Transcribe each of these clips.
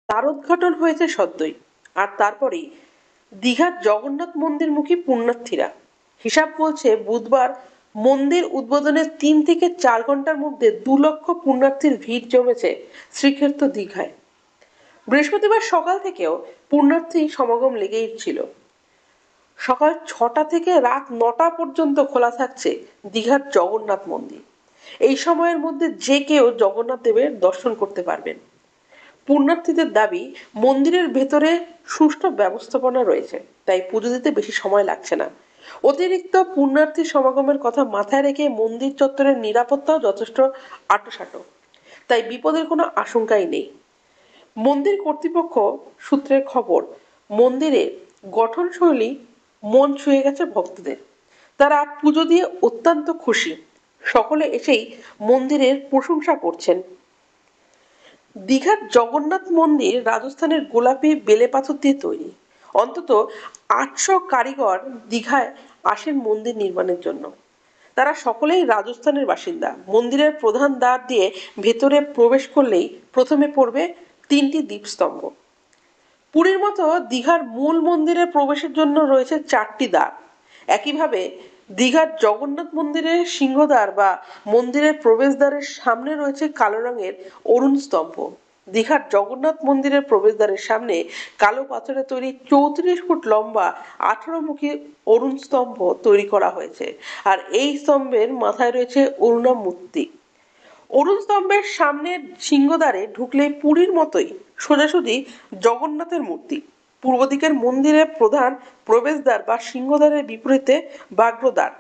দ্বারোদ্ঘাটন হয়েছে সদ্যই, আর তারপরেই দীঘার জগন্নাথ মন্দিরমুখী পুণ্যার্থীরা হিসাব বলছে বুধবার মন্দির উদ্বোধনের 3 থেকে 4 ঘন্টার মধ্যে 2 লক্ষ পুণ্যার্থীর ভিড় জমেছে শ্রীক্ষেত্র দীঘায়। বৃহস্পতিবার সকাল থেকেও পুণ্যার্থী সমাগম লেগেই ছিল। সকাল 6টা থেকে রাত 9টা পর্যন্ত খোলা থাকছে দীঘার জগন্নাথ মন্দির। এই সময়ের মধ্যে যে কেউ জগন্নাথ দেবের দর্শন করতে পারবেন। পুণ্যার্থীদের দাবি, মন্দিরের ভেতরে সুষ্ঠু ব্যবস্থাপনা রয়েছে, তাই পুজো দিতে বেশি সময় লাগছে না। অতিরিক্ত পুণ্যার্থী সমাগমের কথা মাথায় রেখে মন্দির চত্বরের নিরাপত্তাও যথেষ্ট আঁটোসাঁটো, তাই বিপদের কোনো আশঙ্কাই নেই। মন্দির কর্তৃপক্ষ সূত্রের খবর, মন্দিরের গঠনশৈলী মন ছুঁয়ে গেছে ভক্তদের। তারা পুজো দিয়ে অত্যন্ত খুশি। সকলে এসেই মন্দিরের প্রশংসা করছেন। দীঘার জগন্নাথ মন্দির রাজস্থানের গোলাপি বেলে পাথর দিয়ে তৈরি। অন্তত 800 কারিগর দীঘায় আসেন মন্দির নির্মাণের জন্য। তারা সকলেই রাজস্থানের বাসিন্দা। মন্দিরের প্রধান দ্বার দিয়ে ভেতরে প্রবেশ করলেই প্রথমে পড়বে 3টি দীপস্তম্ভ। পুরীর মতো দীঘার মূল মন্দিরে প্রবেশের জন্য রয়েছে 4টি দ্বার। একইভাবে দীঘার জগন্নাথ মন্দিরের সিংহদ্বার বা মন্দিরের প্রবেশদ্বারের সামনে রয়েছে কালো রঙের অরুণ স্তম্ভ। দীঘার জগন্নাথ মন্দিরের প্রবেশদ্বারের সামনে কালো পাথরে তৈরি 34 ফুট লম্বা 18মুখী অরুণ স্তম্ভ তৈরি করা হয়েছে, আর এই স্তম্ভের মাথায় রয়েছে অরুণা মূর্তি। অরুণ স্তম্ভের সামনের সিংহদ্বারে ঢুকলেই পুরীর মতোই সোজাসুজি জগন্নাথের মূর্তি। পূর্ব দিকের মন্দিরের প্রধান প্রবেশদ্বার বা সিংহদ্বারের বিপরীতে বাগ্রদ্বার,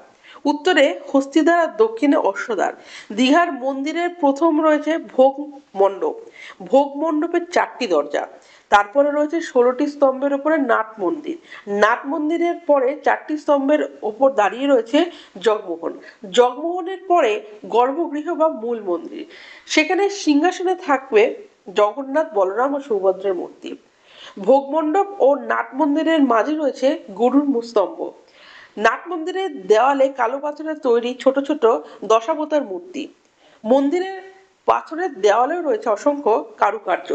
উত্তরে হস্তিদ্বার আর দক্ষিণে অশ্বদ্বার। দীঘার মন্দিরের প্রথম রয়েছে ভোগ মণ্ডপ। ভোগ মণ্ডপের 4টি দরজা। তারপরে রয়েছে 16টি স্তম্ভের উপরে নাট মন্দির। নাট মন্দিরের পরে 4টি স্তম্ভের ওপর দাঁড়িয়ে রয়েছে জগমোহন। জগমোহনের পরে গর্ভগৃহ বা মূল মন্দির। সেখানে সিংহাসনে থাকবে জগন্নাথ, বলরাম ও সুভদ্রার মূর্তি। ভোগ মণ্ডপ ও নাট মন্দিরের মাঝে রয়েছে গরুর স্তম্ভ। নাট মন্দিরের দেওয়ালে কালো পাথরের তৈরি ছোট ছোট দশাবতার মূর্তি। মন্দিরের পাথরের দেওয়ালেও রয়েছে অসংখ্য কারুকার্য।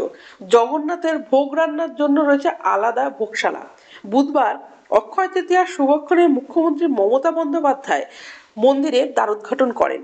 জগন্নাথের ভোগ রান্নার জন্য রয়েছে আলাদা ভোগশালা। বুধবার অক্ষয় তৃতীয়ার শুভক্ষণে মুখ্যমন্ত্রী মমতা বন্দ্যোপাধ্যায় মন্দিরের দ্বারোদ্ঘাটন করেন।